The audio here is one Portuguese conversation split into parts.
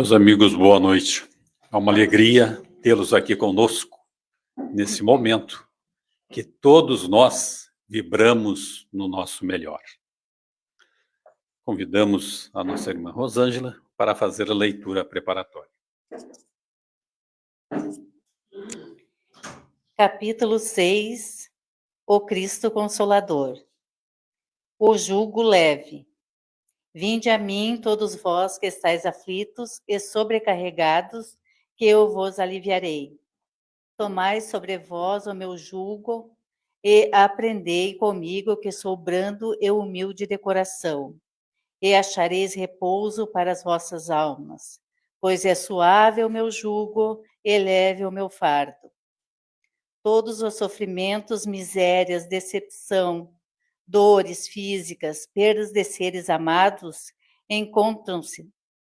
Meus amigos, boa noite. É uma alegria tê-los aqui conosco nesse momento que todos nós vibramos no nosso melhor. Convidamos a nossa irmã Rosângela para fazer a leitura preparatória. Capítulo 6. O Cristo Consolador. O jugo leve. Vinde a mim, todos vós que estáis aflitos e sobrecarregados, que eu vos aliviarei. Tomai sobre vós o meu jugo e aprendei comigo, que sou brando e humilde de coração, e achareis repouso para as vossas almas, pois é suave o meu jugo e leve o meu fardo. Todos os sofrimentos, misérias, decepção, dores físicas, perdas de seres amados, encontram-se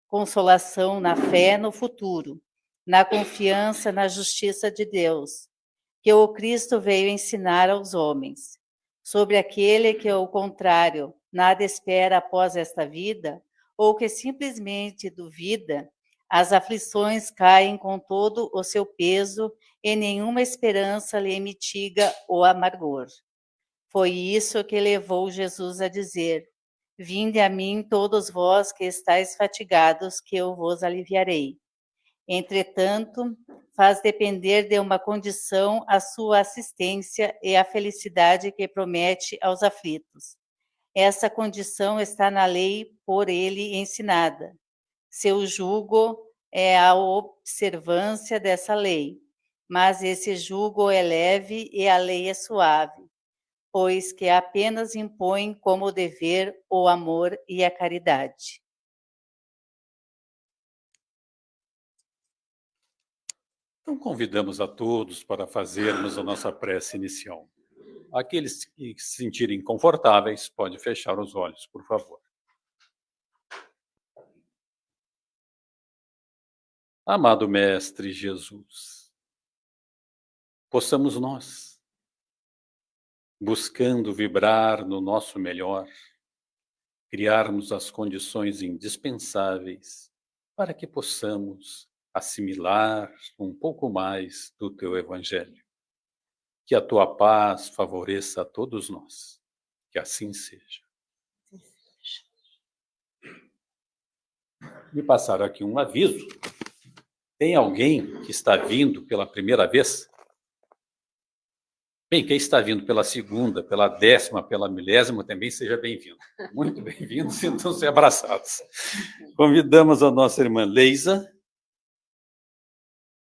consolação na fé no futuro, na confiança na justiça de Deus, que o Cristo veio ensinar aos homens. Sobre aquele que, ao contrário, nada espera após esta vida, ou que simplesmente duvida, as aflições caem com todo o seu peso e nenhuma esperança lhe mitiga o amargor. Foi isso que levou Jesus a dizer: vinde a mim todos vós que estáis fatigados, que eu vos aliviarei. Entretanto, faz depender de uma condição a sua assistência e a felicidade que promete aos aflitos. Essa condição está na lei por ele ensinada. Seu jugo é a observância dessa lei, mas esse jugo é leve e a lei é suave, pois que apenas impõe como dever o amor e a caridade. Então, convidamos a todos para fazermos a nossa prece inicial. Aqueles que se sentirem confortáveis, podem fechar os olhos, por favor. Amado Mestre Jesus, possamos nós, buscando vibrar no nosso melhor, criarmos as condições indispensáveis para que possamos assimilar um pouco mais do Teu Evangelho. Que a Tua paz favoreça a todos nós. Que assim seja. Me passaram aqui um aviso. Tem alguém que está vindo pela primeira vez? Bem, quem está vindo pela segunda, pela 10ª, pela 1000ª, também seja bem-vindo. Muito bem-vindos, sintam-se abraçados. Convidamos a nossa irmã Leisa,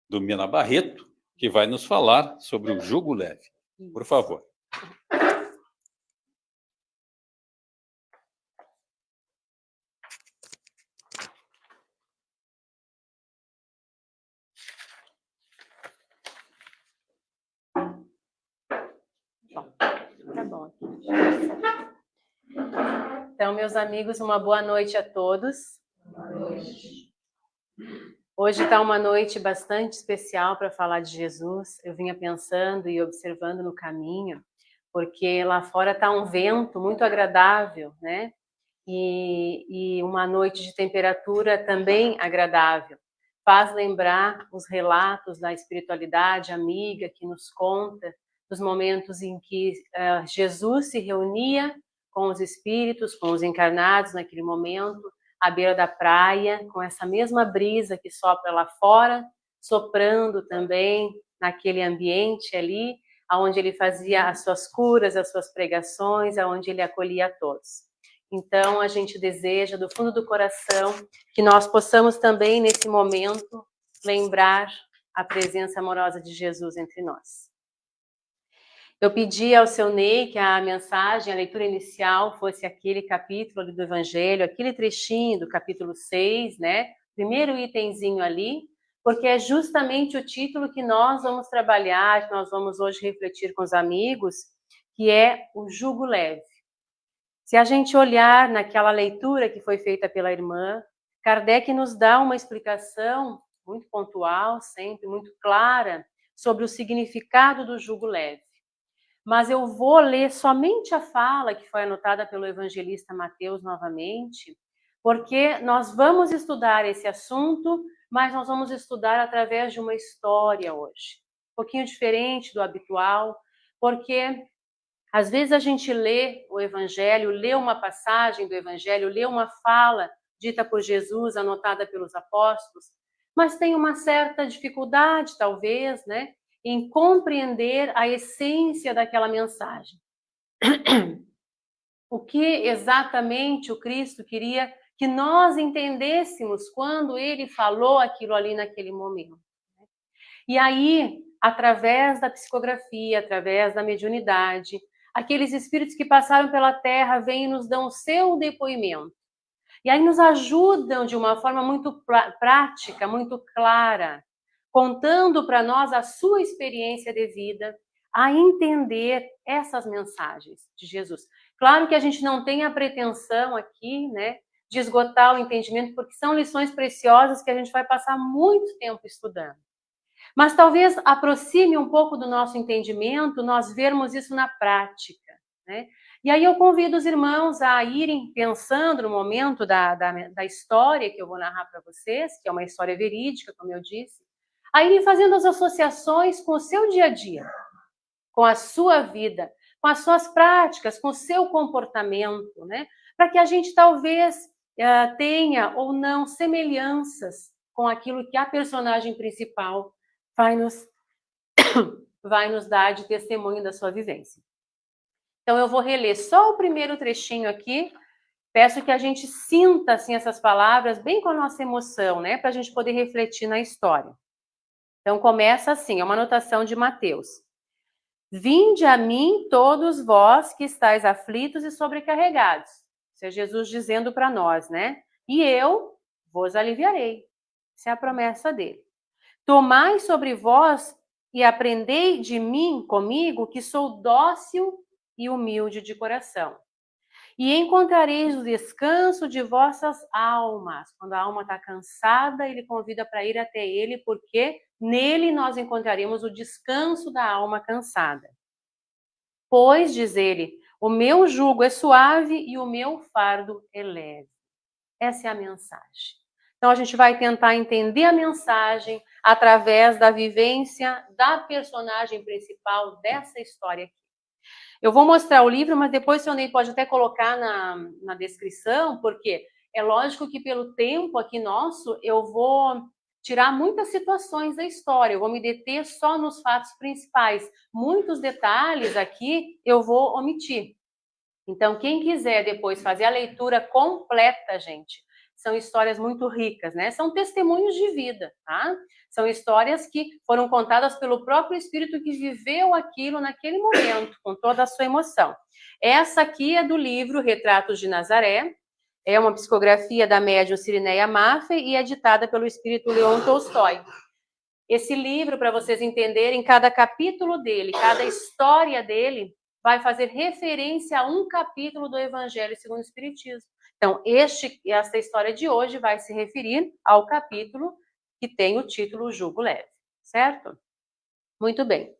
do Mina Barreto, que vai nos falar sobre o jugo leve. Por favor. Tá bom. Então, meus amigos, uma boa noite a todos. Boa noite. Hoje está uma noite bastante especial para falar de Jesus. Eu vinha pensando e observando no caminho, porque lá fora está um vento muito agradável, né? E uma noite de temperatura também agradável. Faz lembrar os relatos da espiritualidade amiga que nos conta dos momentos em que Jesus se reunia com os espíritos, com os encarnados naquele momento, à beira da praia, com essa mesma brisa que sopra lá fora, soprando também naquele ambiente ali, onde ele fazia as suas curas, as suas pregações, onde ele acolhia a todos. Então, a gente deseja, do fundo do coração, que nós possamos também, nesse momento, lembrar a presença amorosa de Jesus entre nós. Eu pedi ao seu Ney que a mensagem, a leitura inicial, fosse aquele capítulo do Evangelho, aquele trechinho do capítulo 6, né? Primeiro itemzinho ali, porque é justamente o título que nós vamos trabalhar, que nós vamos hoje refletir com os amigos, que é o jugo leve. Se a gente olhar naquela leitura que foi feita pela irmã, Kardec nos dá uma explicação muito pontual, sempre muito clara, sobre o significado do jugo leve. Mas eu vou ler somente a fala que foi anotada pelo evangelista Mateus novamente, porque nós vamos estudar esse assunto, mas nós vamos estudar através de uma história hoje. Um pouquinho diferente do habitual, porque às vezes a gente lê o Evangelho, lê uma passagem do Evangelho, lê uma fala dita por Jesus, anotada pelos apóstolos, mas tem uma certa dificuldade, talvez, né, em compreender a essência daquela mensagem. O que exatamente o Cristo queria que nós entendêssemos quando ele falou aquilo ali naquele momento. E aí, através da psicografia, através da mediunidade, aqueles espíritos que passaram pela Terra vêm e nos dão o seu depoimento. E aí nos ajudam de uma forma muito prática, muito clara, contando para nós a sua experiência de vida, a entender essas mensagens de Jesus. Claro que a gente não tem a pretensão aqui, né, de esgotar o entendimento, porque são lições preciosas que a gente vai passar muito tempo estudando. Mas talvez aproxime um pouco do nosso entendimento nós vermos isso na prática, né? E aí eu convido os irmãos a irem pensando no momento da história que eu vou narrar para vocês, que é uma história verídica, como eu disse, a irem fazendo as associações com o seu dia a dia, com a sua vida, com as suas práticas, com o seu comportamento, né? Para que a gente talvez tenha ou não semelhanças com aquilo que a personagem principal vai nos dar de testemunho da sua vivência. Então eu vou reler só o primeiro trechinho aqui. Peço que a gente sinta assim essas palavras bem com a nossa emoção, né, para a gente poder refletir na história. Então começa assim, é uma anotação de Mateus. Vinde a mim todos vós que estáis aflitos e sobrecarregados. Isso é Jesus dizendo para nós, né? E eu vos aliviarei. Essa é a promessa dele. Tomai sobre vós e aprendei de mim, comigo, que sou dócil e humilde de coração. E encontrareis o descanso de vossas almas. Quando a alma está cansada, ele convida para ir até ele, porque nele nós encontraremos o descanso da alma cansada. Pois, diz ele, o meu jugo é suave e o meu fardo é leve. Essa é a mensagem. Então a gente vai tentar entender a mensagem através da vivência da personagem principal dessa história aqui. Eu vou mostrar o livro, mas depois o senhor Ney pode até colocar na descrição, porque é lógico que pelo tempo aqui nosso, eu vou tirar muitas situações da história, eu vou me deter só nos fatos principais. Muitos detalhes aqui eu vou omitir. Então, quem quiser depois fazer a leitura completa, gente, são histórias muito ricas, né? São testemunhos de vida, tá? São histórias que foram contadas pelo próprio espírito que viveu aquilo naquele momento, com toda a sua emoção. Essa aqui é do livro Retratos de Nazaré, é uma psicografia da médium Cirineia Maffei e editada pelo espírito Leon Tolstói. Esse livro, para vocês entenderem, cada capítulo dele, cada história dele, vai fazer referência a um capítulo do Evangelho segundo o Espiritismo. Então, esta história de hoje vai se referir ao capítulo que tem o título Jugo Leve, certo? Muito bem.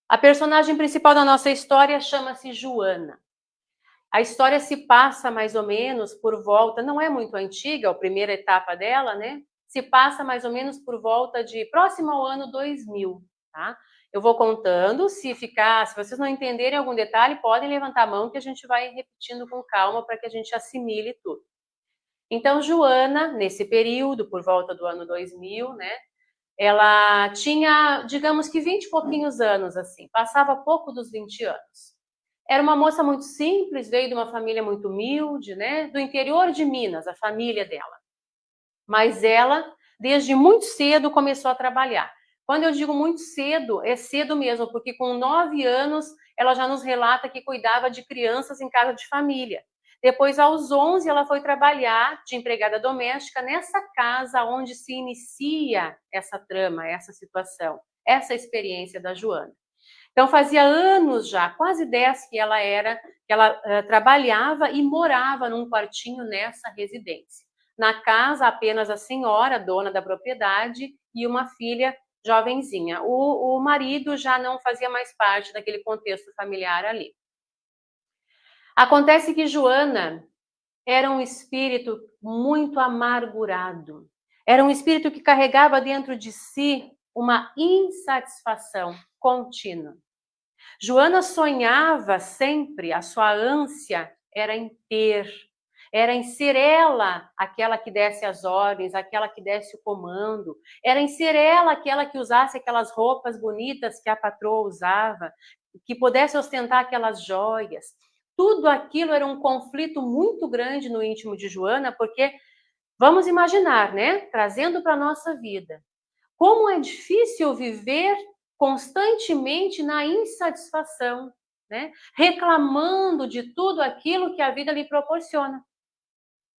A personagem principal da nossa história chama-se Joana. A história se passa mais ou menos por volta, não é muito antiga, a primeira etapa dela, né? Se passa mais ou menos por volta de próximo ao ano 2000, tá? Eu vou contando, se vocês não entenderem algum detalhe, podem levantar a mão que a gente vai repetindo com calma para que a gente assimile tudo. Então, Joana, nesse período, por volta do ano 2000, né? Ela tinha, digamos que 20 e pouquinhos anos, assim, passava pouco dos 20 anos. Era uma moça muito simples, veio de uma família muito humilde, né? Do interior de Minas, a família dela. Mas ela, desde muito cedo, começou a trabalhar. Quando eu digo muito cedo, é cedo mesmo, porque com 9 anos ela já nos relata que cuidava de crianças em casa de família. Depois, aos 11, ela foi trabalhar de empregada doméstica nessa casa onde se inicia essa trama, essa situação, essa experiência da Joana. Então, fazia anos já, quase 10 que ela trabalhava e morava num quartinho nessa residência. Na casa, apenas a senhora, dona da propriedade, e uma filha jovenzinha. O marido já não fazia mais parte daquele contexto familiar ali. Acontece que Joana era um espírito muito amargurado. Era um espírito que carregava dentro de si uma insatisfação contínua. Joana sonhava sempre, a sua ânsia era em ter, era em ser ela aquela que desse as ordens, aquela que desse o comando, era em ser ela aquela que usasse aquelas roupas bonitas que a patroa usava, que pudesse ostentar aquelas joias. Tudo aquilo era um conflito muito grande no íntimo de Joana, porque, vamos imaginar, né? Trazendo para a nossa vida, como é difícil viver constantemente na insatisfação, né? Reclamando de tudo aquilo que a vida lhe proporciona.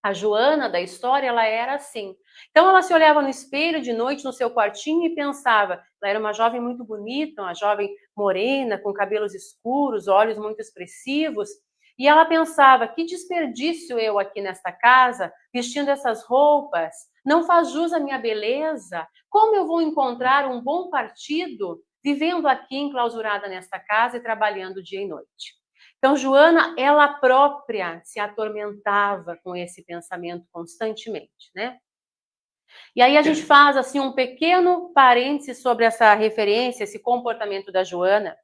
A Joana da história, ela era assim. Então ela se olhava no espelho de noite no seu quartinho e pensava, ela era uma jovem muito bonita, uma jovem morena, com cabelos escuros, olhos muito expressivos, e ela pensava, que desperdício eu aqui nesta casa, vestindo essas roupas, não faz jus à minha beleza, como eu vou encontrar um bom partido vivendo aqui enclausurada nesta casa e trabalhando dia e noite? Então, Joana, ela própria se atormentava com esse pensamento constantemente, né? E aí a gente faz, assim, um pequeno parêntese sobre essa referência, esse comportamento da Joana.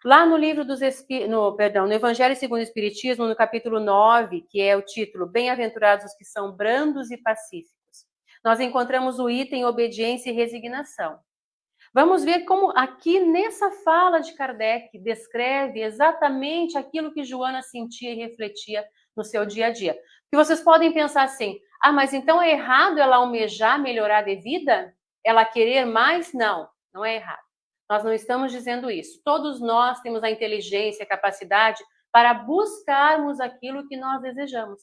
Lá no livro no Evangelho segundo o Espiritismo, no capítulo 9, que é o título Bem-aventurados os que são brandos e pacíficos, nós encontramos o item obediência e resignação. Vamos ver como aqui nessa fala de Kardec descreve exatamente aquilo que Joana sentia e refletia no seu dia a dia. Que vocês podem pensar assim, mas então é errado ela almejar melhorar de vida? Ela querer mais? Não, não é errado. Nós não estamos dizendo isso. Todos nós temos a inteligência, a capacidade para buscarmos aquilo que nós desejamos.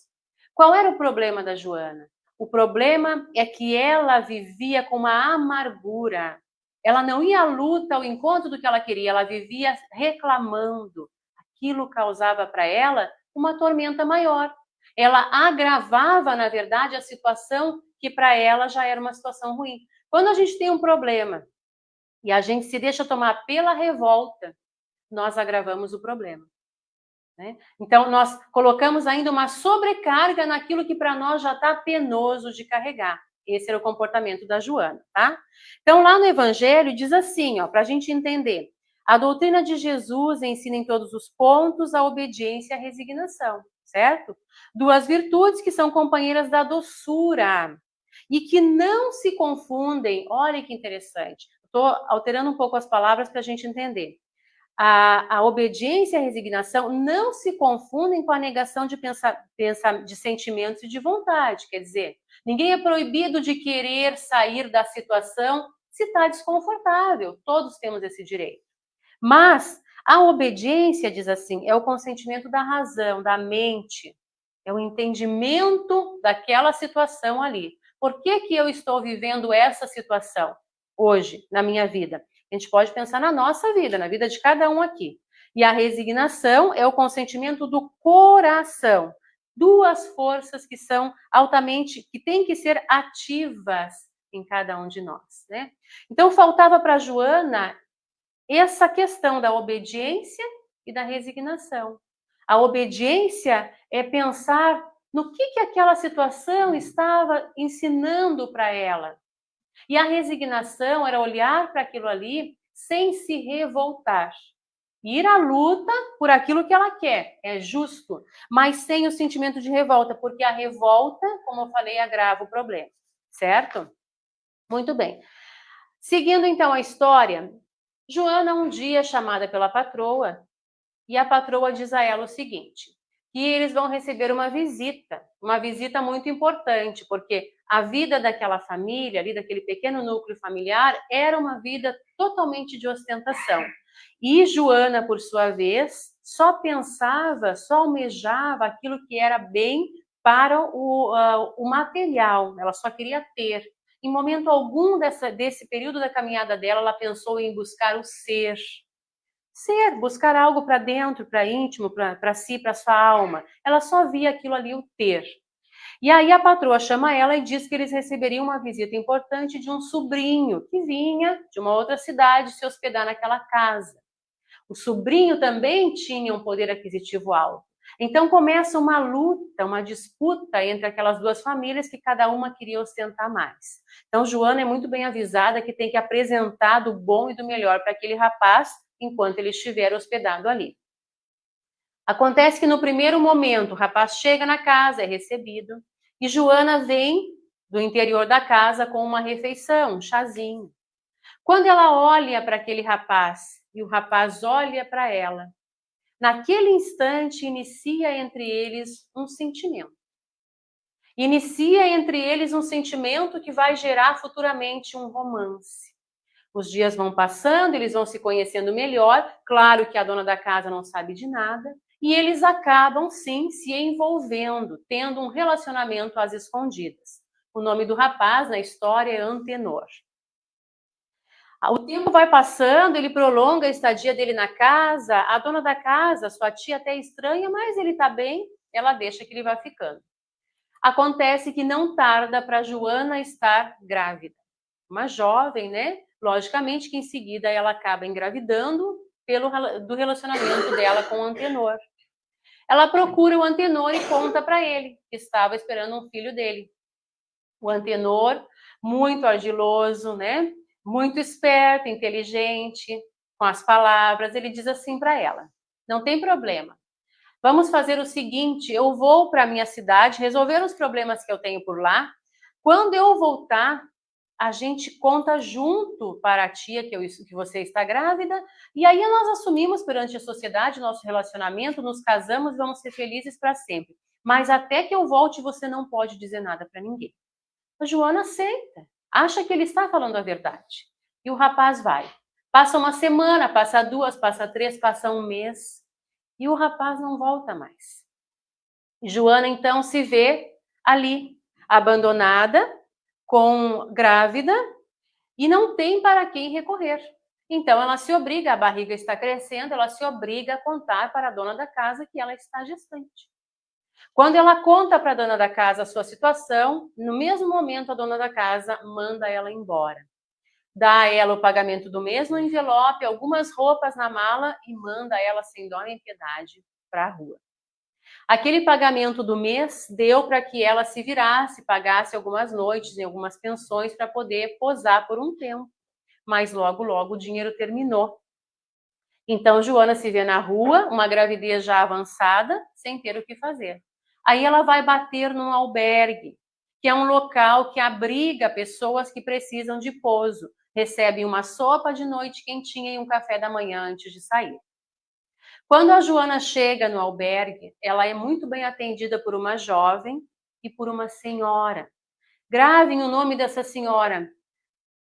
Qual era o problema da Joana? O problema é que ela vivia com uma amargura. Ela não ia à luta, ao encontro do que ela queria, ela vivia reclamando. Aquilo causava para ela uma tormenta maior. Ela agravava, na verdade, a situação que para ela já era uma situação ruim. Quando a gente tem um problema e a gente se deixa tomar pela revolta, nós agravamos o problema, né? Então, nós colocamos ainda uma sobrecarga naquilo que para nós já está penoso de carregar. Esse era o comportamento da Joana, tá? Então, lá no Evangelho, diz assim, ó, para a gente entender. A doutrina de Jesus ensina em todos os pontos a obediência e a resignação, certo? Duas virtudes que são companheiras da doçura e que não se confundem. Olha que interessante. Estou alterando um pouco as palavras para a gente entender. A obediência e a resignação não se confundem com a negação de de sentimentos e de vontade. Quer dizer, ninguém é proibido de querer sair da situação se está desconfortável. Todos temos esse direito. Mas a obediência, diz assim, é o consentimento da razão, da mente. É o entendimento daquela situação ali. Por que que eu estou vivendo essa situação hoje, na minha vida? A gente pode pensar na nossa vida, na vida de cada um aqui. E a resignação é o consentimento do coração. Duas forças que são altamente, que têm que ser ativas em cada um de nós, né? Então, faltava para Joana essa questão da obediência e da resignação. A obediência é pensar no que aquela situação estava ensinando para ela. E a resignação era olhar para aquilo ali sem se revoltar. Ir à luta por aquilo que ela quer, é justo, mas sem o sentimento de revolta, porque a revolta, como eu falei, agrava o problema, certo? Muito bem. Seguindo então a história, Joana um dia é chamada pela patroa, e a patroa diz a ela o seguinte, que eles vão receber uma visita muito importante, porque a vida daquela família, ali daquele pequeno núcleo familiar, era uma vida totalmente de ostentação. E Joana, por sua vez, só pensava, só almejava aquilo que era bem para o material, ela só queria ter. Em momento algum desse período da caminhada dela, ela pensou em buscar o ser, buscar algo para dentro, para íntimo, para si, para sua alma. Ela só via aquilo ali, o ter. E aí a patroa chama ela e diz que eles receberiam uma visita importante de um sobrinho que vinha de uma outra cidade se hospedar naquela casa. O sobrinho também tinha um poder aquisitivo alto. Então começa uma luta, uma disputa entre aquelas duas famílias que cada uma queria ostentar mais. Então Joana é muito bem avisada que tem que apresentar do bom e do melhor para aquele rapaz enquanto ele estiver hospedado ali. Acontece que no primeiro momento o rapaz chega na casa, é recebido, e Joana vem do interior da casa com uma refeição, um chazinho. Quando ela olha para aquele rapaz e o rapaz olha para ela, naquele instante inicia entre eles um sentimento. Inicia entre eles um sentimento que vai gerar futuramente um romance. Os dias vão passando, eles vão se conhecendo melhor, claro que a dona da casa não sabe de nada, e eles acabam, sim, se envolvendo, tendo um relacionamento às escondidas. O nome do rapaz na história é Antenor. O tempo vai passando, ele prolonga a estadia dele na casa, a dona da casa, sua tia até estranha, mas ele está bem, ela deixa que ele vá ficando. Acontece que não tarda para Joana estar grávida. Uma jovem, né? Logicamente que em seguida ela acaba engravidando do relacionamento dela com o Antenor. Ela procura o Antenor e conta para ele que estava esperando um filho dele. O Antenor, muito ardiloso, né? Muito esperto, inteligente, com as palavras, ele diz assim para ela: não tem problema, vamos fazer o seguinte, eu vou para a minha cidade resolver os problemas que eu tenho por lá. Quando eu voltar, a gente conta junto para a tia que você está grávida, e aí nós assumimos perante a sociedade nosso relacionamento, nos casamos e vamos ser felizes para sempre. Mas até que eu volte, você não pode dizer nada para ninguém. A Joana aceita, acha que ele está falando a verdade. E o rapaz vai. Passa uma semana, passa 2, passa 3, passa um mês, e o rapaz não volta mais. E Joana então se vê ali, abandonada, grávida, e não tem para quem recorrer. Então ela se obriga, a barriga está crescendo, ela se obriga a contar para a dona da casa que ela está gestante. Quando ela conta para a dona da casa a sua situação, no mesmo momento a dona da casa manda ela embora. Dá a ela o pagamento do mês no envelope, algumas roupas na mala e manda ela sem dó nem piedade para a rua. Aquele pagamento do mês deu para que ela se virasse, pagasse algumas noites em algumas pensões para poder posar por um tempo. Mas logo, logo o dinheiro terminou. Então Joana se vê na rua, uma gravidez já avançada, sem ter o que fazer. Aí ela vai bater num albergue, que é um local que abriga pessoas que precisam de pouso. Recebem uma sopa de noite quentinha e um café da manhã antes de sair. Quando a Joana chega no albergue, ela é muito bem atendida por uma jovem e por uma senhora. Gravem o nome dessa senhora,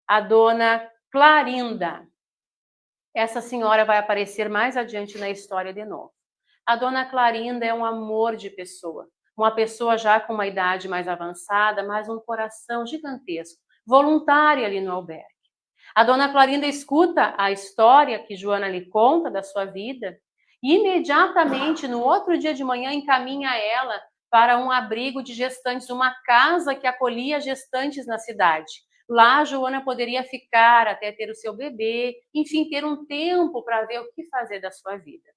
a dona Clarinda. Essa senhora vai aparecer mais adiante na história de novo. A dona Clarinda é um amor de pessoa, uma pessoa já com uma idade mais avançada, mas um coração gigantesco, voluntária ali no albergue. A dona Clarinda escuta a história que Joana lhe conta da sua vida e imediatamente, no outro dia de manhã, encaminha ela para um abrigo de gestantes, uma casa que acolhia gestantes na cidade. Lá, Joana poderia ficar até ter o seu bebê, enfim, ter um tempo para ver o que fazer da sua vida.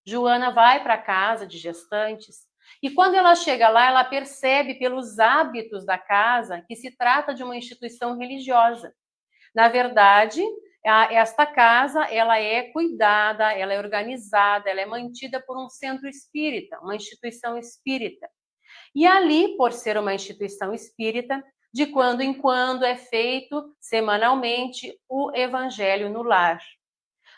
Joana vai para a casa de gestantes e quando ela chega lá, ela percebe pelos hábitos da casa que se trata de uma instituição religiosa. Na verdade, esta casa, ela é cuidada, ela é organizada, ela é mantida por um centro espírita, uma instituição espírita. E ali, por ser uma instituição espírita, de quando em quando é feito semanalmente o evangelho no lar.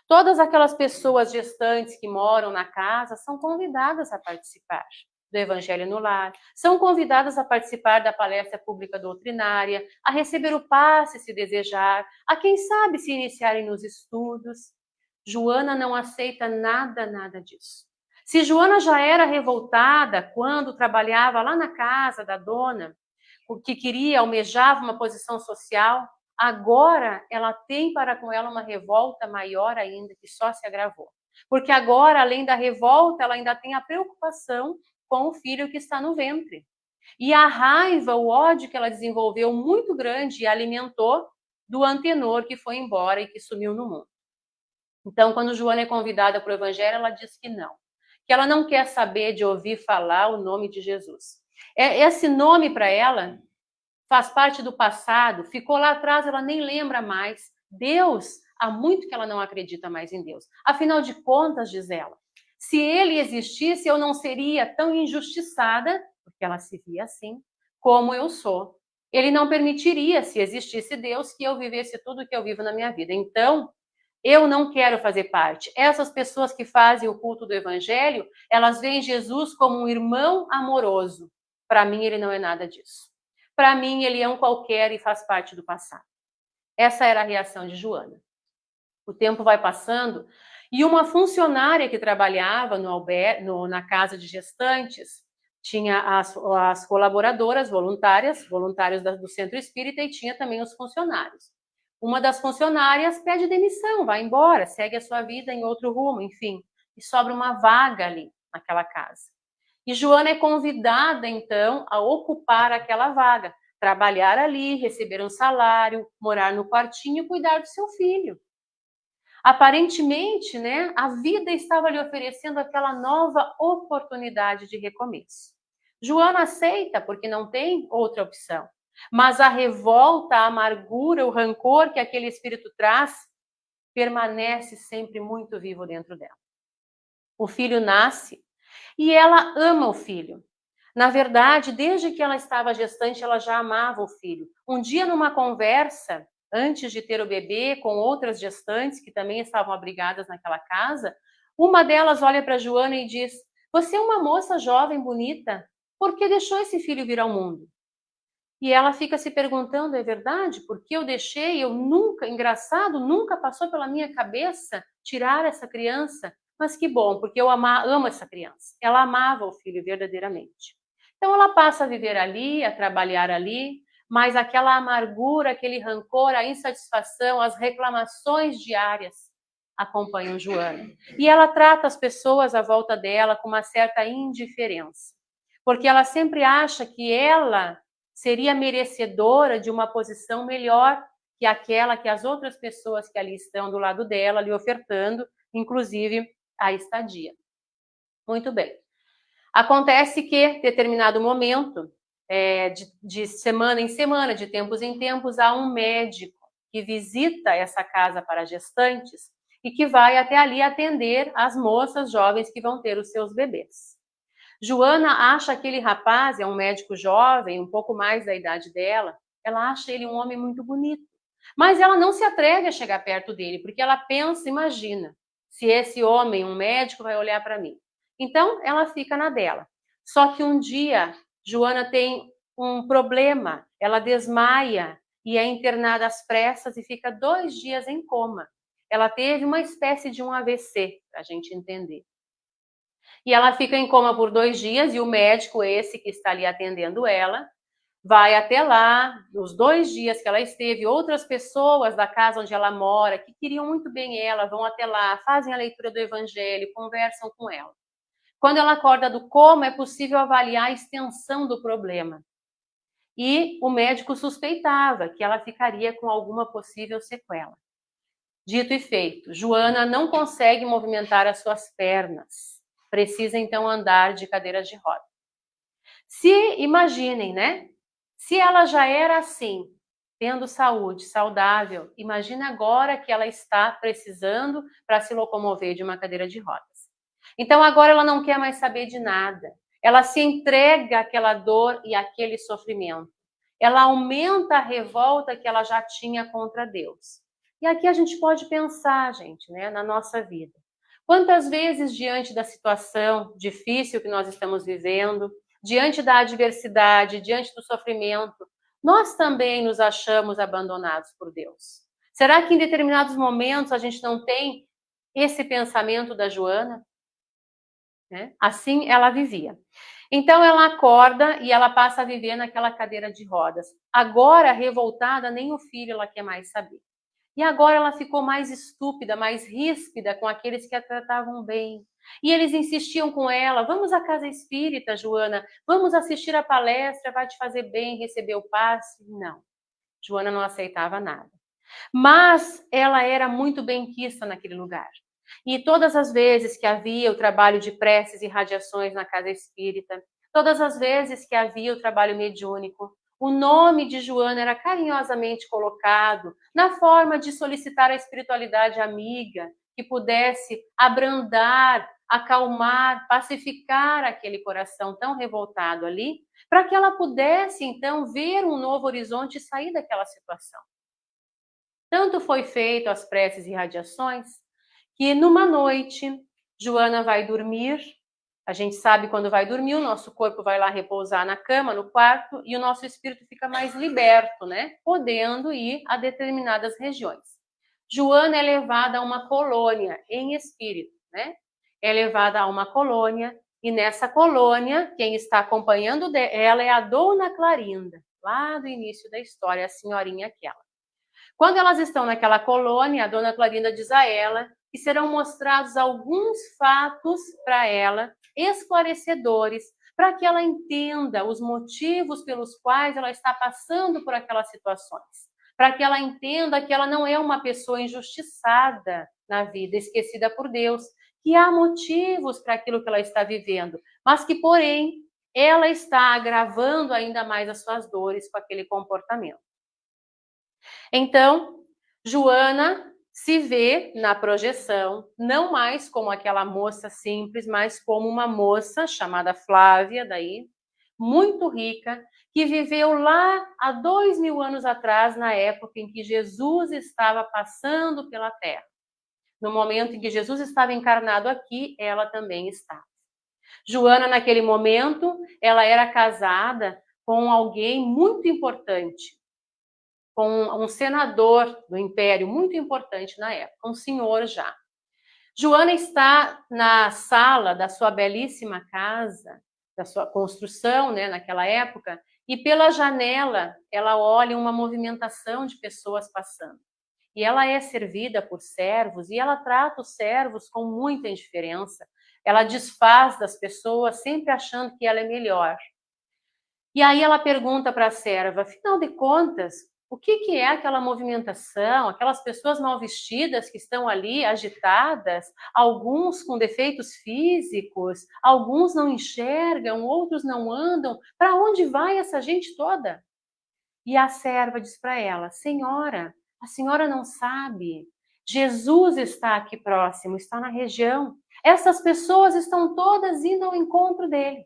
Todas aquelas pessoas gestantes que moram na casa são convidadas a participar do evangelho no lar, são convidadas a participar da palestra pública doutrinária, a receber o passe se desejar, a quem sabe se iniciarem nos estudos. Joana não aceita nada disso. Se Joana já era revoltada quando trabalhava lá na casa da dona, que almejava uma posição social, agora ela tem para com ela uma revolta maior ainda, que só se agravou. Porque agora, além da revolta, ela ainda tem a preocupação com o filho que está no ventre. E a raiva, o ódio que ela desenvolveu muito grande e alimentou do Antenor que foi embora e que sumiu no mundo. Então, quando Joana é convidada para o evangelho, ela diz que não. que ela não quer saber de ouvir falar o nome de Jesus. Esse nome para ela faz parte do passado, ficou lá atrás, ela nem lembra mais. Deus, há muito que ela não acredita mais em Deus. Afinal de contas, diz ela, se ele existisse, eu não seria tão injustiçada, porque ela se via assim, como eu sou. Ele não permitiria, se existisse Deus, que eu vivesse tudo que eu vivo na minha vida. Então, eu não quero fazer parte. Essas pessoas que fazem o culto do evangelho, elas veem Jesus como um irmão amoroso. Para mim, ele não é nada disso. Para mim, ele é um qualquer e faz parte do passado. Essa era a reação de Joana. O tempo vai passando e uma funcionária que trabalhava na casa de gestantes tinha as colaboradoras voluntários do Centro Espírita, e tinha também os funcionários. Uma das funcionárias pede demissão, vai embora, segue a sua vida em outro rumo, enfim. E sobra uma vaga ali naquela casa. E Joana é convidada, então, a ocupar aquela vaga, trabalhar ali, receber um salário, morar no quartinho e cuidar do seu filho. Aparentemente, né, a vida estava lhe oferecendo aquela nova oportunidade de recomeço. Joana aceita, porque não tem outra opção. Mas a revolta, a amargura, o rancor que aquele espírito traz, permanece sempre muito vivo dentro dela. O filho nasce e ela ama o filho. Na verdade, desde que ela estava gestante, ela já amava o filho. Um dia, numa conversa, antes de ter o bebê, com outras gestantes que também estavam abrigadas naquela casa, uma delas olha para Joana e diz: "Você é uma moça jovem, bonita, por que deixou esse filho vir ao mundo?" E ela fica se perguntando: é verdade? Por que eu deixei? Engraçado, nunca passou pela minha cabeça tirar essa criança. Mas que bom, porque eu amo essa criança. Ela amava o filho verdadeiramente. Então ela passa a viver ali, a trabalhar ali, mas aquela amargura, aquele rancor, a insatisfação, as reclamações diárias acompanham Joana. E ela trata as pessoas à volta dela com uma certa indiferença, porque ela sempre acha que ela seria merecedora de uma posição melhor que aquela que as outras pessoas que ali estão do lado dela lhe ofertando, inclusive a estadia. Muito bem. Acontece que, determinado momento, de semana em semana, de tempos em tempos, há um médico que visita essa casa para gestantes e que vai até ali atender as moças jovens que vão ter os seus bebês. Joana acha aquele rapaz, é um médico jovem, um pouco mais da idade dela, ela acha ele um homem muito bonito. Mas ela não se atreve a chegar perto dele, porque ela pensa, imagina, se esse homem, um médico, vai olhar para mim. Então, ela fica na dela. Só que um dia, Joana tem um problema, ela desmaia e é internada às pressas e fica 2 dias em coma. Ela teve uma espécie de um AVC, para a gente entender. E ela fica em coma por 2 dias e o médico, esse que está ali atendendo ela, vai até lá, nos 2 dias que ela esteve, outras pessoas da casa onde ela mora, que queriam muito bem ela, vão até lá, fazem a leitura do evangelho, conversam com ela. Quando ela acorda do coma, é possível avaliar a extensão do problema. E o médico suspeitava que ela ficaria com alguma possível sequela. Dito e feito, Joana não consegue movimentar as suas pernas. Precisa, então, andar de cadeira de roda. Se, imaginem, né? Se ela já era assim, tendo saúde, saudável, imagina agora que ela está precisando para se locomover de uma cadeira de rodas. Então, agora ela não quer mais saber de nada. Ela se entrega àquela dor e àquele sofrimento. Ela aumenta a revolta que ela já tinha contra Deus. E aqui a gente pode pensar, gente, né, na nossa vida. Quantas vezes, diante da situação difícil que nós estamos vivendo, diante da adversidade, diante do sofrimento, nós também nos achamos abandonados por Deus? Será que em determinados momentos a gente não tem esse pensamento da Joana? Assim ela vivia. Então ela acorda e ela passa a viver naquela cadeira de rodas. Agora, revoltada, nem o filho ela quer mais saber. E agora ela ficou mais estúpida, mais ríspida com aqueles que a tratavam bem. E eles insistiam com ela: vamos à casa espírita, Joana, vamos assistir a palestra, vai te fazer bem, receber o passe. Não, Joana não aceitava nada. Mas ela era muito benquista naquele lugar. E todas as vezes que havia o trabalho de preces e radiações na casa espírita, todas as vezes que havia o trabalho mediúnico, o nome de Joana era carinhosamente colocado na forma de solicitar a espiritualidade amiga que pudesse abrandar, acalmar, pacificar aquele coração tão revoltado ali, para que ela pudesse, então, ver um novo horizonte e sair daquela situação. Tanto foi feito as preces e radiações, que numa noite, Joana vai dormir. A gente sabe quando vai dormir, o nosso corpo vai lá repousar na cama, no quarto, e o nosso espírito fica mais liberto, né? Podendo ir a determinadas regiões. Joana é levada a uma colônia em espírito, né? É levada a uma colônia, e nessa colônia, quem está acompanhando ela é a Dona Clarinda, lá do início da história, a senhorinha aquela. Quando elas estão naquela colônia, a Dona Clarinda diz a ela que serão mostrados alguns fatos para ela, esclarecedores, para que ela entenda os motivos pelos quais ela está passando por aquelas situações, para que ela entenda que ela não é uma pessoa injustiçada na vida, esquecida por Deus, que há motivos para aquilo que ela está vivendo, mas que, porém, ela está agravando ainda mais as suas dores com aquele comportamento. Então, Joana se vê na projeção, não mais como aquela moça simples, mas como uma moça chamada Flávia, daí, muito rica, que viveu lá há 2000 anos atrás, na época em que Jesus estava passando pela Terra. No momento em que Jesus estava encarnado aqui, ela também estava. Joana, naquele momento, ela era casada com alguém muito importante, com um senador do Império muito importante na época, um senhor já. Joana está na sala da sua belíssima casa, da sua construção, né, naquela época, e pela janela ela olha uma movimentação de pessoas passando. E ela é servida por servos, e ela trata os servos com muita indiferença. Ela desfaz das pessoas, sempre achando que ela é melhor. E aí ela pergunta para a serva, afinal de contas, o que é aquela movimentação, aquelas pessoas mal vestidas que estão ali agitadas, alguns com defeitos físicos, alguns não enxergam, outros não andam, para onde vai essa gente toda? E a serva diz para ela, senhora, a senhora não sabe, Jesus está aqui próximo, está na região, essas pessoas estão todas indo ao encontro dele.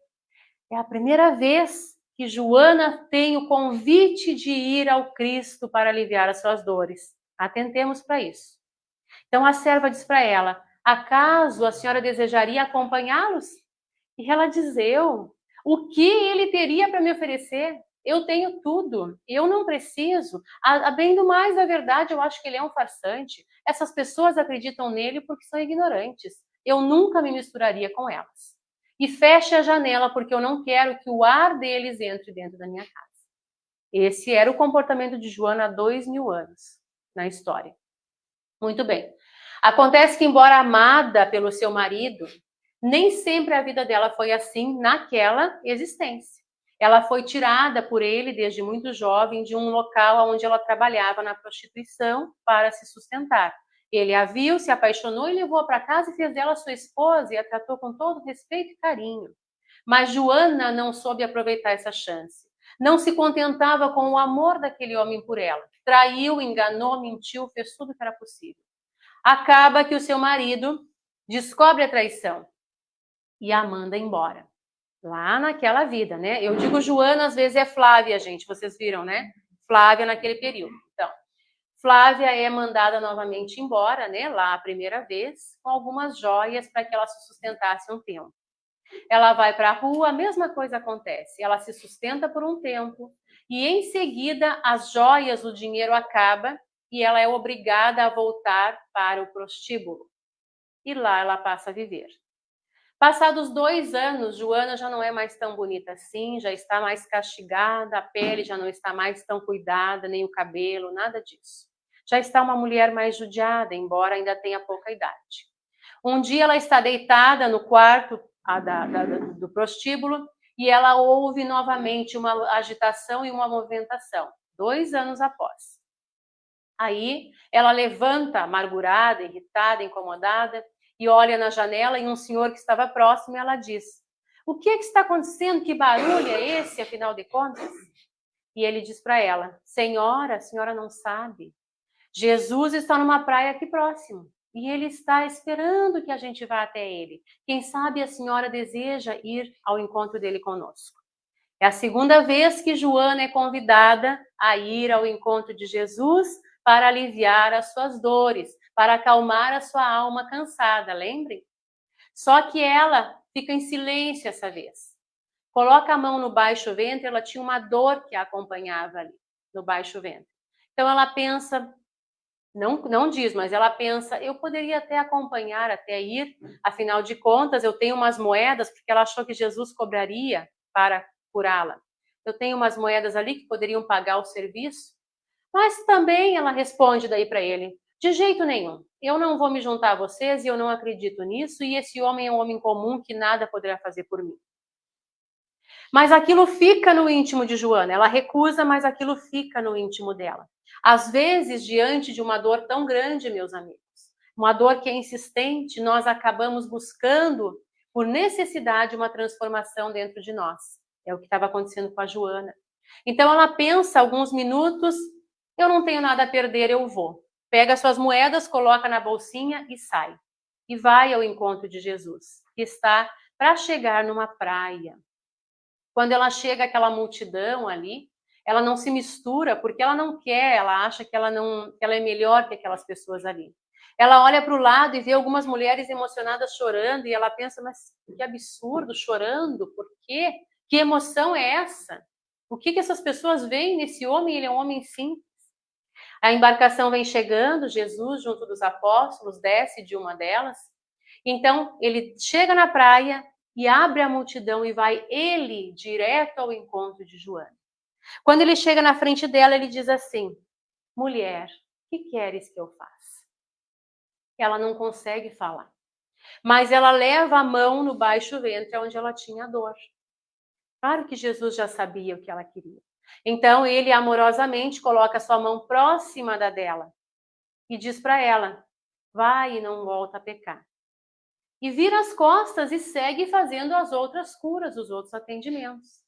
É a primeira vez que Joana tem o convite de ir ao Cristo para aliviar as suas dores. Atentemos para isso. Então a serva diz para ela, acaso a senhora desejaria acompanhá-los? E ela diz, o que ele teria para me oferecer? Eu tenho tudo, eu não preciso. A bem do mais, na verdade, eu acho que ele é um farsante. Essas pessoas acreditam nele porque são ignorantes. Eu nunca me misturaria com elas. E feche a janela porque eu não quero que o ar deles entre dentro da minha casa. Esse era o comportamento de Joana há 2000 anos na história. Muito bem. Acontece que, embora amada pelo seu marido, nem sempre a vida dela foi assim naquela existência. Ela foi tirada por ele desde muito jovem de um local onde ela trabalhava na prostituição para se sustentar. Ele a viu, se apaixonou e levou-a para casa e fez dela sua esposa e a tratou com todo respeito e carinho. Mas Joana não soube aproveitar essa chance. Não se contentava com o amor daquele homem por ela. Traiu, enganou, mentiu, fez tudo o que era possível. Acaba que o seu marido descobre a traição e a manda embora. Lá naquela vida, né? Eu digo Joana, às vezes é Flávia, gente. Vocês viram, né? Flávia naquele período. Então, Flávia é mandada novamente embora, né? Lá a primeira vez, com algumas joias para que ela se sustentasse um tempo. Ela vai para a rua, a mesma coisa acontece. Ela se sustenta por um tempo e em seguida as joias, o dinheiro acaba e ela é obrigada a voltar para o prostíbulo. E lá ela passa a viver. Passados 2 anos, Joana já não é mais tão bonita assim, já está mais castigada, a pele já não está mais tão cuidada, nem o cabelo, nada disso. Já está uma mulher mais judiada, embora ainda tenha pouca idade. Um dia ela está deitada no quarto do prostíbulo e ela ouve novamente uma agitação e uma movimentação, 2 anos após. Aí ela levanta, amargurada, irritada, incomodada, e olha na janela e um senhor que estava próximo, e ela diz: o que está acontecendo? Que barulho é esse, afinal de contas? E ele diz para ela: senhora, a senhora não sabe. Jesus está numa praia aqui próximo. E ele está esperando que a gente vá até ele. Quem sabe a senhora deseja ir ao encontro dele conosco. É a segunda vez que Joana é convidada a ir ao encontro de Jesus para aliviar as suas dores, para acalmar a sua alma cansada, lembrem? Só que ela fica em silêncio essa vez. Coloca a mão no baixo ventre, ela tinha uma dor que a acompanhava ali, no baixo ventre. Então ela pensa, não diz, mas ela pensa, eu poderia até acompanhar, até ir, afinal de contas, eu tenho umas moedas, porque ela achou que Jesus cobraria para curá-la. Eu tenho umas moedas ali que poderiam pagar o serviço. Mas também ela responde daí para ele: de jeito nenhum, eu não vou me juntar a vocês e eu não acredito nisso, e esse homem é um homem comum que nada poderá fazer por mim. Mas aquilo fica no íntimo de Joana, ela recusa, mas aquilo fica no íntimo dela. Às vezes, diante de uma dor tão grande, meus amigos, uma dor que é insistente, nós acabamos buscando, por necessidade, uma transformação dentro de nós. É o que estava acontecendo com a Joana. Então ela pensa alguns minutos, eu não tenho nada a perder, eu vou. Pega suas moedas, coloca na bolsinha e sai. E vai ao encontro de Jesus, que está para chegar numa praia. Quando ela chega àquela multidão ali, ela não se mistura porque ela não quer, ela acha que ela é melhor que aquelas pessoas ali. Ela olha para o lado e vê algumas mulheres emocionadas chorando e ela pensa, mas que absurdo, chorando, por quê? Que emoção é essa? O que essas pessoas veem nesse homem? Ele é um homem simples. A embarcação vem chegando, Jesus, junto dos apóstolos, desce de uma delas. Então, ele chega na praia e abre a multidão e vai ele direto ao encontro de Joana. Quando ele chega na frente dela, ele diz assim: mulher, o que queres que eu faça? Ela não consegue falar. Mas ela leva a mão no baixo ventre, onde ela tinha dor. Claro que Jesus já sabia o que ela queria. Então, ele amorosamente coloca a sua mão próxima da dela e diz para ela: vai e não volta a pecar. E vira as costas e segue fazendo as outras curas, os outros atendimentos.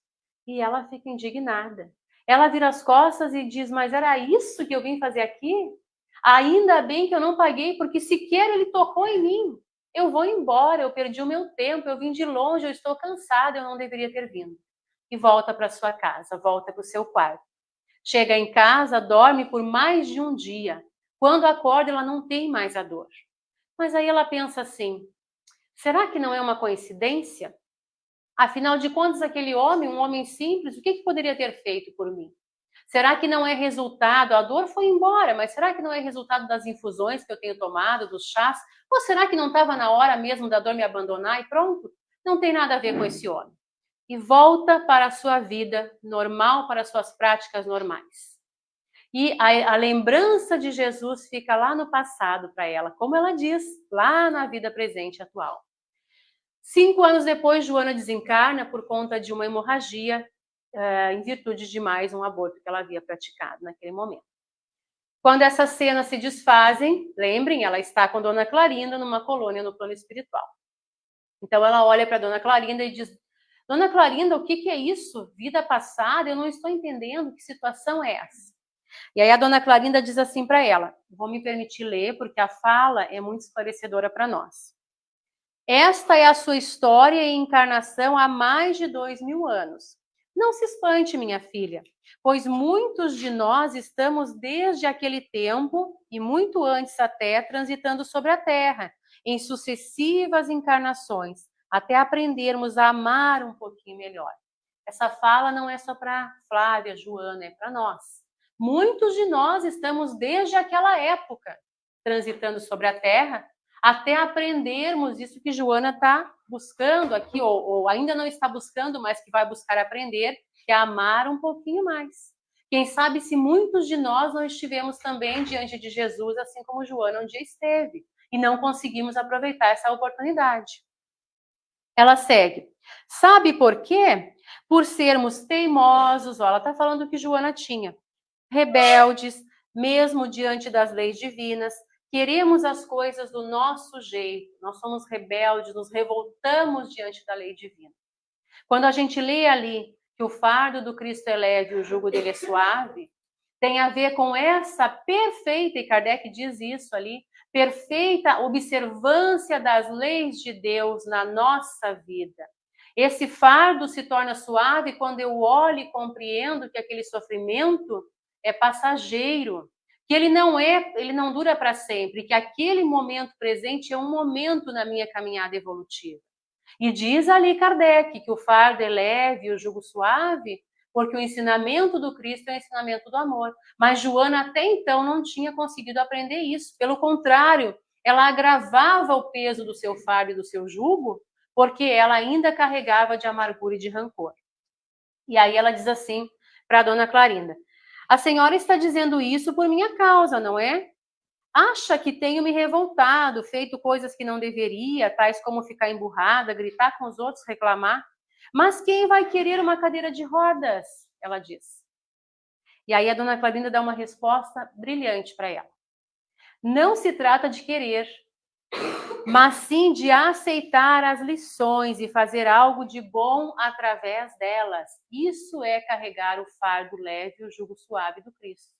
E ela fica indignada. Ela vira as costas e diz: mas era isso que eu vim fazer aqui? Ainda bem que eu não paguei, porque sequer ele tocou em mim. Eu vou embora, eu perdi o meu tempo, eu vim de longe, eu estou cansada, eu não deveria ter vindo. E volta para sua casa, volta para o seu quarto. Chega em casa, dorme por mais de um dia. Quando acorda, ela não tem mais a dor. Mas aí ela pensa assim: será que não é uma coincidência? Afinal de contas, aquele homem, um homem simples, o que poderia ter feito por mim? Será que não é resultado, a dor foi embora, mas será que não é resultado das infusões que eu tenho tomado, dos chás? Ou será que não estava na hora mesmo da dor me abandonar e pronto? Não tem nada a ver com esse homem. E volta para a sua vida normal, para as suas práticas normais. E a lembrança de Jesus fica lá no passado para ela, como ela diz, lá na vida presente atual. 5 anos depois, Joana desencarna por conta de uma hemorragia, em virtude de mais um aborto que ela havia praticado naquele momento. Quando essas cenas se desfazem, lembrem, ela está com Dona Clarinda numa colônia no plano espiritual. Então ela olha para Dona Clarinda e diz: Dona Clarinda, o que é isso? Vida passada? Eu não estou entendendo, que situação é essa? E aí a Dona Clarinda diz assim para ela, vou me permitir ler porque a fala é muito esclarecedora para nós. Esta é a sua história e encarnação há mais de 2000 anos. Não se espante, minha filha, pois muitos de nós estamos desde aquele tempo, e muito antes até, transitando sobre a Terra, em sucessivas encarnações, até aprendermos a amar um pouquinho melhor. Essa fala não é só para Flávia, Joana, é para nós. Muitos de nós estamos desde aquela época, transitando sobre a Terra, até aprendermos isso que Joana está buscando aqui, ou ainda não está buscando, mas que vai buscar aprender, que é amar um pouquinho mais. Quem sabe se muitos de nós não estivemos também diante de Jesus, assim como Joana um dia esteve, e não conseguimos aproveitar essa oportunidade. Ela segue. Sabe por quê? Por sermos teimosos, ela está falando que Joana tinha, rebeldes, mesmo diante das leis divinas, queremos as coisas do nosso jeito. Nós somos rebeldes, nos revoltamos diante da lei divina. Quando a gente lê ali que o fardo do Cristo é leve e o jugo dele é suave, tem a ver com essa perfeita, e Kardec diz isso ali, perfeita observância das leis de Deus na nossa vida. Esse fardo se torna suave quando eu olho e compreendo que aquele sofrimento é passageiro, que ele não dura para sempre, que aquele momento presente é um momento na minha caminhada evolutiva. E diz ali Kardec que o fardo é leve e o jugo suave, porque o ensinamento do Cristo é o ensinamento do amor. Mas Joana até então não tinha conseguido aprender isso. Pelo contrário, ela agravava o peso do seu fardo e do seu jugo, porque ela ainda carregava de amargura e de rancor. E aí ela diz assim para a dona Clarinda: a senhora está dizendo isso por minha causa, não é? Acha que tenho me revoltado, feito coisas que não deveria, tais como ficar emburrada, gritar com os outros, reclamar? Mas quem vai querer uma cadeira de rodas? Ela diz. E aí a dona Clarinda dá uma resposta brilhante para ela. Não se trata de querer, mas sim de aceitar as lições e fazer algo de bom através delas. Isso é carregar o fardo leve e o jugo suave do Cristo.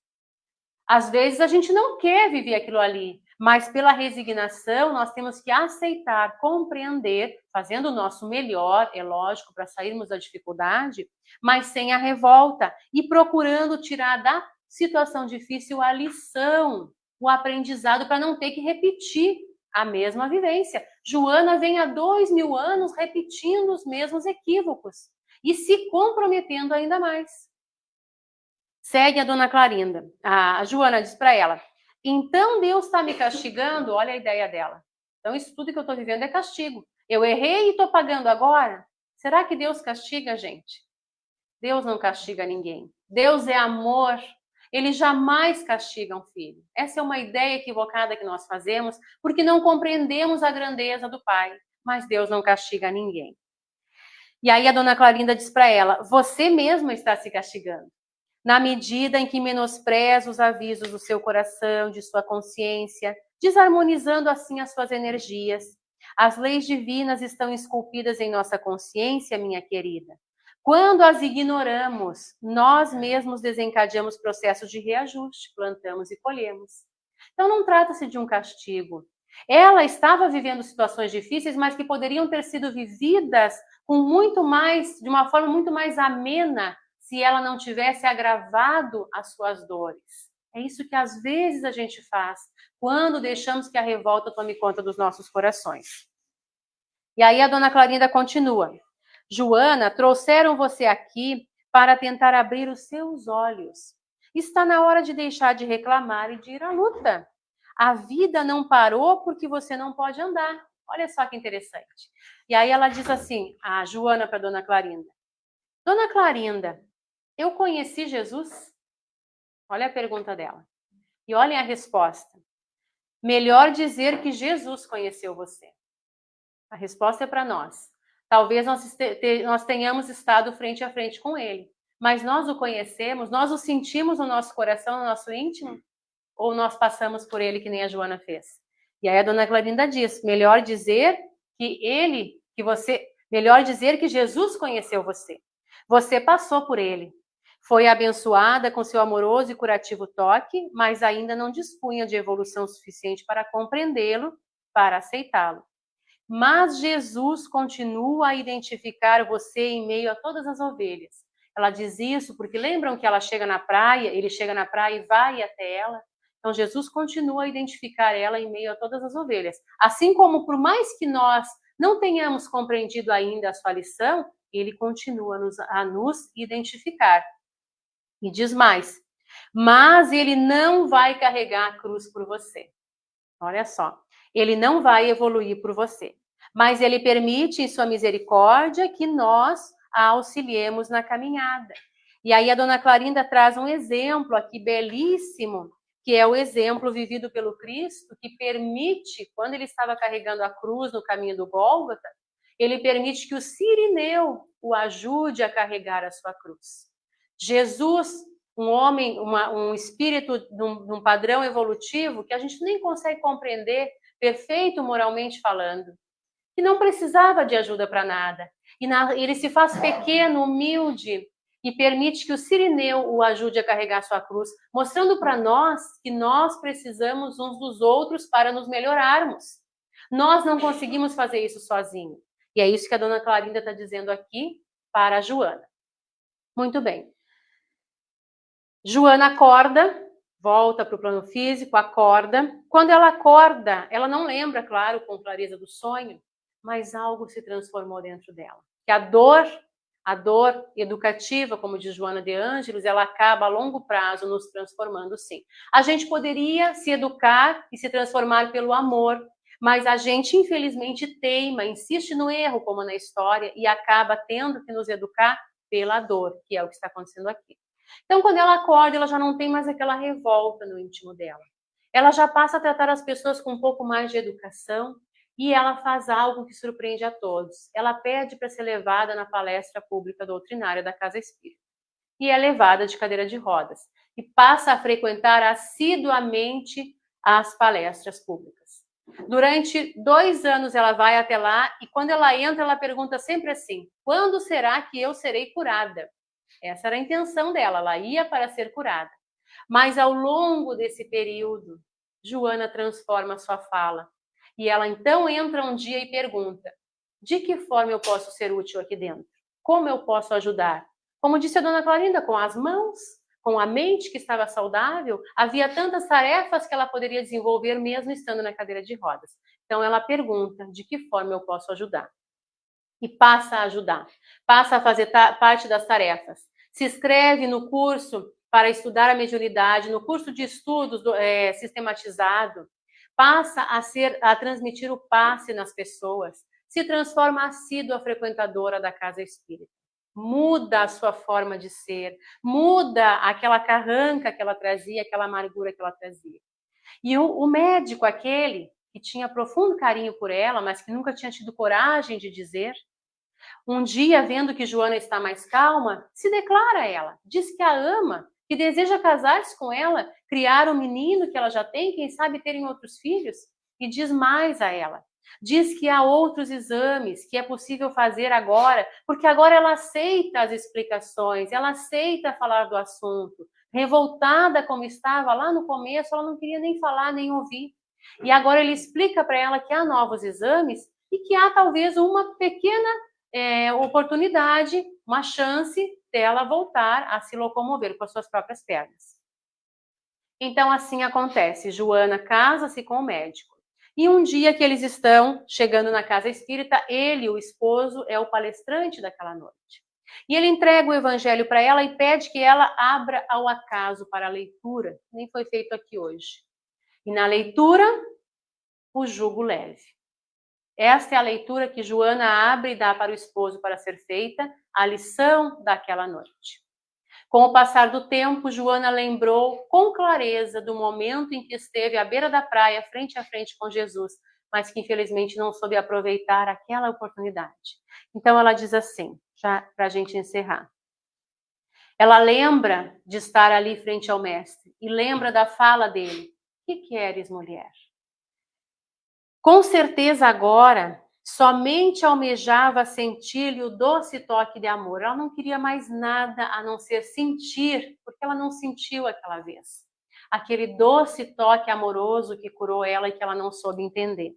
Às vezes a gente não quer viver aquilo ali, mas pela resignação nós temos que aceitar, compreender, fazendo o nosso melhor, é lógico, para sairmos da dificuldade, mas sem a revolta e procurando tirar da situação difícil a lição, o aprendizado, para não ter que repetir a mesma vivência. Joana vem há 2000 anos repetindo os mesmos equívocos e se comprometendo ainda mais. Segue a dona Clarinda. A Joana diz para ela: então Deus está me castigando? Olha a ideia dela. Então isso tudo que eu estou vivendo é castigo. Eu errei e estou pagando agora? Será que Deus castiga a gente? Deus não castiga ninguém. Deus é amor. Ele jamais castiga um filho. Essa é uma ideia equivocada que nós fazemos porque não compreendemos a grandeza do Pai. Mas Deus não castiga ninguém. E aí a dona Clarinda diz para ela: você mesma está se castigando. Na medida em que menospreza os avisos do seu coração, de sua consciência, desarmonizando assim as suas energias. As leis divinas estão esculpidas em nossa consciência, minha querida. Quando as ignoramos, nós mesmos desencadeamos processos de reajuste, plantamos e colhemos. Então não trata-se de um castigo. Ela estava vivendo situações difíceis, mas que poderiam ter sido vividas com muito mais, de uma forma muito mais amena, se ela não tivesse agravado as suas dores. É isso que às vezes a gente faz, quando deixamos que a revolta tome conta dos nossos corações. E aí a dona Clarinda continua: Joana, trouxeram você aqui para tentar abrir os seus olhos. Está na hora de deixar de reclamar e de ir à luta. A vida não parou porque você não pode andar. Olha só que interessante. E aí ela diz assim, a Joana para a dona Clarinda: dona Clarinda, eu conheci Jesus? Olha a pergunta dela. E olhem a resposta. Melhor dizer que Jesus conheceu você. A resposta é para nós. Talvez nós tenhamos estado frente a frente com ele, mas nós o conhecemos, nós o sentimos no nosso coração, no nosso íntimo, ou nós passamos por ele que nem a Joana fez? E aí a dona Clarinda diz: melhor dizer que Jesus conheceu você. Você passou por ele. Foi abençoada com seu amoroso e curativo toque, mas ainda não dispunha de evolução suficiente para compreendê-lo, para aceitá-lo. Mas Jesus continua a identificar você em meio a todas as ovelhas. Ela diz isso porque lembram que ela chega na praia, ele chega na praia e vai até ela? Então Jesus continua a identificar ela em meio a todas as ovelhas. Assim como por mais que nós não tenhamos compreendido ainda a sua lição, ele continua a nos identificar. E diz mais: mas ele não vai carregar a cruz por você. Olha só, ele não vai evoluir por você, mas ele permite em sua misericórdia que nós a auxiliemos na caminhada. E aí a dona Clarinda traz um exemplo aqui belíssimo, que é o exemplo vivido pelo Cristo, que permite, quando ele estava carregando a cruz no caminho do Gólgota, ele permite que o Cirineu o ajude a carregar a sua cruz. Jesus um homem, um espírito de um padrão evolutivo que a gente nem consegue compreender, perfeito moralmente falando, que não precisava de ajuda para nada. Ele se faz pequeno, humilde, e permite que o Cirineu o ajude a carregar sua cruz, mostrando para nós que nós precisamos uns dos outros para nos melhorarmos. Nós não conseguimos fazer isso sozinhos. E é isso que a dona Clarinda está dizendo aqui para a Joana. Muito bem. Joana acorda, volta para o plano físico, acorda. Quando ela acorda, ela não lembra, claro, com clareza do sonho, mas algo se transformou dentro dela. Que a dor educativa, como diz Joana de Ângeles, ela acaba a longo prazo nos transformando, sim. A gente poderia se educar e se transformar pelo amor, mas a gente, infelizmente, teima, insiste no erro, como na história, e acaba tendo que nos educar pela dor, que é o que está acontecendo aqui. Então, quando ela acorda, ela já não tem mais aquela revolta no íntimo dela. Ela já passa a tratar as pessoas com um pouco mais de educação e ela faz algo que surpreende a todos. Ela pede para ser levada na palestra pública doutrinária da Casa Espírita. E é levada de cadeira de rodas. E passa a frequentar assiduamente as palestras públicas. Durante 2 anos ela vai até lá e quando ela entra, ela pergunta sempre assim: quando será que eu serei curada? Essa era a intenção dela, ela ia para ser curada. Mas ao longo desse período, Joana transforma sua fala. E ela então entra um dia e pergunta: de que forma eu posso ser útil aqui dentro? Como eu posso ajudar? Como disse a dona Clarinda, com as mãos, com a mente que estava saudável, havia tantas tarefas que ela poderia desenvolver mesmo estando na cadeira de rodas. Então ela pergunta: de que forma eu posso ajudar? E passa a ajudar, passa a fazer parte das tarefas. Se inscreve no curso para estudar a mediunidade, no curso de estudos sistematizado, passa a transmitir o passe nas pessoas, se transforma assídua frequentadora da casa espírita. Muda a sua forma de ser, muda aquela carranca que ela trazia, aquela amargura que ela trazia. E o médico, aquele que tinha profundo carinho por ela, mas que nunca tinha tido coragem de dizer, um dia, vendo que Joana está mais calma, se declara a ela, diz que a ama, que deseja casar-se com ela, criar um menino que ela já tem, quem sabe terem outros filhos, e diz mais a ela. Diz que há outros exames que é possível fazer agora, porque agora ela aceita as explicações, ela aceita falar do assunto. Revoltada como estava lá no começo, ela não queria nem falar, nem ouvir. E agora ele explica para ela que há novos exames e que há talvez uma pequena oportunidade, uma chance dela voltar a se locomover com as suas próprias pernas. Então, assim acontece. Joana casa-se com o médico. E um dia que eles estão chegando na casa espírita, ele, o esposo, é o palestrante daquela noite. E ele entrega o evangelho para ela e pede que ela abra ao acaso para a leitura. Nem foi feito aqui hoje. E na leitura, o jugo leve. Esta é a leitura que Joana abre e dá para o esposo para ser feita, a lição daquela noite. Com o passar do tempo, Joana lembrou com clareza do momento em que esteve à beira da praia, frente a frente com Jesus, mas que infelizmente não soube aproveitar aquela oportunidade. Então ela diz assim, já para a gente encerrar. Ela lembra de estar ali frente ao mestre e lembra da fala dele: "Que queres, mulher?" Com certeza agora, somente almejava sentir-lhe o doce toque de amor. Ela não queria mais nada a não ser sentir, porque ela não sentiu aquela vez. Aquele doce toque amoroso que curou ela e que ela não soube entender.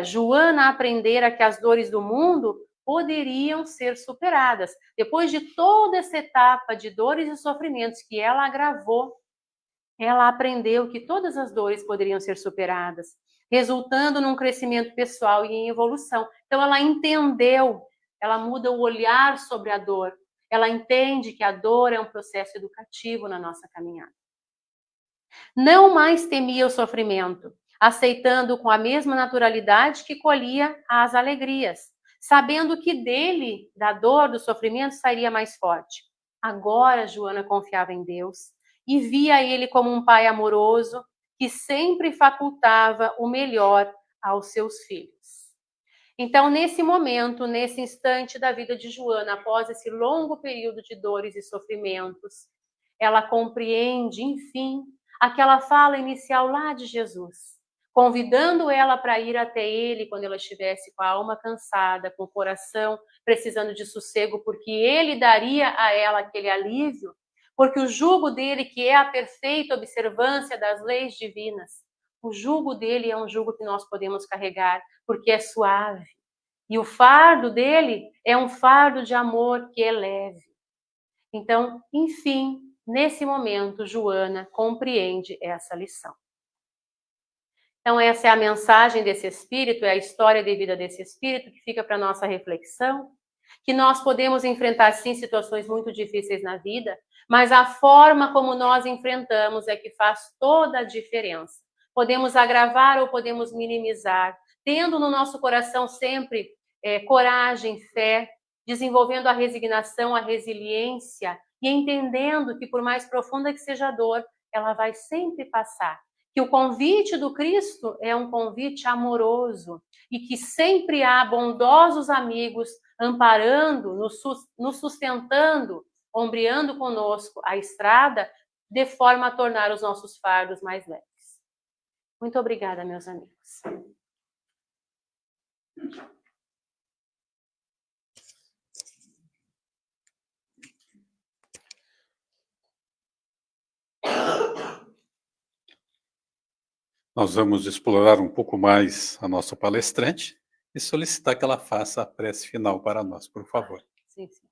Joana aprendera que as dores do mundo poderiam ser superadas. Depois de toda essa etapa de dores e sofrimentos que ela agravou, ela aprendeu que todas as dores poderiam ser superadas, resultando num crescimento pessoal e em evolução. Então ela entendeu, ela muda o olhar sobre a dor. Ela entende que a dor é um processo educativo na nossa caminhada. Não mais temia o sofrimento, aceitando com a mesma naturalidade que colhia as alegrias, sabendo que dele, da dor, do sofrimento, sairia mais forte. Agora Joana confiava em Deus e via ele como um pai amoroso que sempre facultava o melhor aos seus filhos. Então, nesse momento, nesse instante da vida de Joana, após esse longo período de dores e sofrimentos, ela compreende, enfim, aquela fala inicial lá de Jesus, convidando ela para ir até ele quando ela estivesse com a alma cansada, com o coração precisando de sossego, porque ele daria a ela aquele alívio, porque o jugo dele, que é a perfeita observância das leis divinas, o jugo dele é um jugo que nós podemos carregar, porque é suave. E o fardo dele é um fardo de amor que é leve. Então, enfim, nesse momento, Joana compreende essa lição. Então, essa é a mensagem desse Espírito, é a história de vida desse Espírito que fica para a nossa reflexão, que nós podemos enfrentar, sim, situações muito difíceis na vida, mas a forma como nós enfrentamos é que faz toda a diferença. Podemos agravar ou podemos minimizar, tendo no nosso coração sempre coragem, fé, desenvolvendo a resignação, a resiliência e entendendo que por mais profunda que seja a dor, ela vai sempre passar. Que o convite do Cristo é um convite amoroso e que sempre há bondosos amigos amparando, nos sustentando, ombreando conosco a estrada, de forma a tornar os nossos fardos mais leves. Muito obrigada, meus amigos. Nós vamos explorar um pouco mais a nossa palestrante e solicitar que ela faça a prece final para nós, por favor. Sim, sim.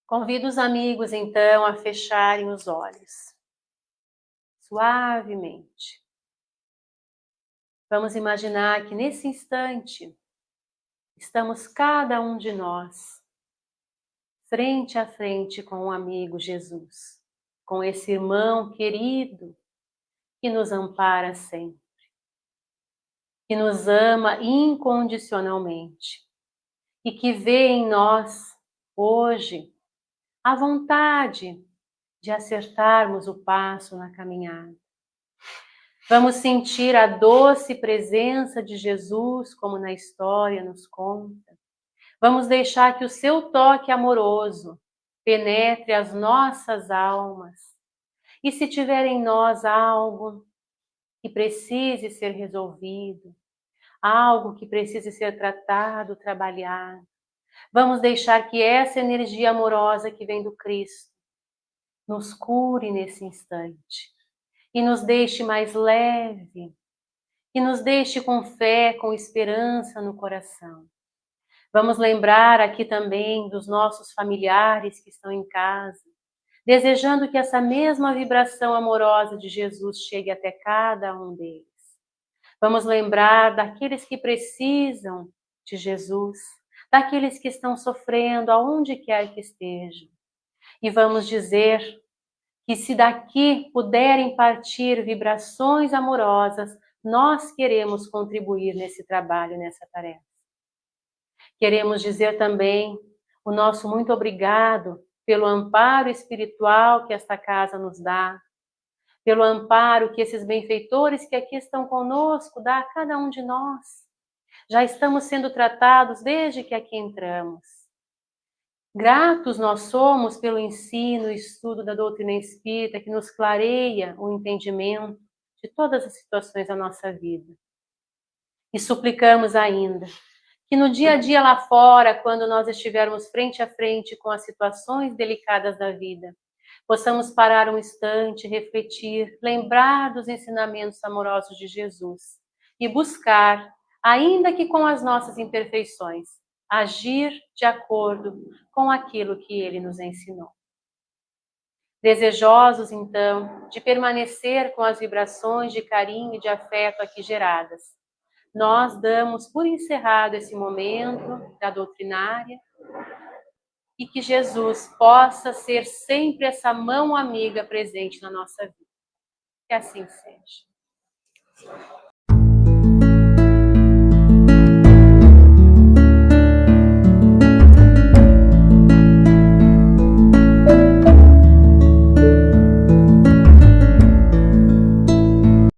Convido os amigos, então, a fecharem os olhos, suavemente. Vamos imaginar que nesse instante estamos cada um de nós frente a frente com o amigo Jesus, com esse irmão querido que nos ampara sempre, que nos ama incondicionalmente e que vê em nós hoje a vontade de acertarmos o passo na caminhada. Vamos sentir a doce presença de Jesus, como na história nos conta. Vamos deixar que o seu toque amoroso penetre as nossas almas. E se tiver em nós algo que precise ser resolvido, algo que precise ser tratado, trabalhado, vamos deixar que essa energia amorosa que vem do Cristo nos cure nesse instante e nos deixe mais leve, e nos deixe com fé, com esperança no coração. Vamos lembrar aqui também dos nossos familiares que estão em casa, desejando que essa mesma vibração amorosa de Jesus chegue até cada um deles. Vamos lembrar daqueles que precisam de Jesus, daqueles que estão sofrendo, aonde quer que estejam. E vamos dizer que se daqui puderem partir vibrações amorosas, nós queremos contribuir nesse trabalho, nessa tarefa. Queremos dizer também o nosso muito obrigado pelo amparo espiritual que esta casa nos dá, pelo amparo que esses benfeitores que aqui estão conosco dá a cada um de nós. Já estamos sendo tratados desde que aqui entramos. Gratos nós somos pelo ensino e estudo da doutrina espírita que nos clareia o entendimento de todas as situações da nossa vida. E suplicamos ainda que no dia a dia lá fora, quando nós estivermos frente a frente com as situações delicadas da vida, possamos parar um instante, refletir, lembrar dos ensinamentos amorosos de Jesus e buscar, ainda que com as nossas imperfeições, agir de acordo com aquilo que ele nos ensinou. Desejosos, então, de permanecer com as vibrações de carinho e de afeto aqui geradas, nós damos por encerrado esse momento da doutrinária e que Jesus possa ser sempre essa mão amiga presente na nossa vida. Que assim seja.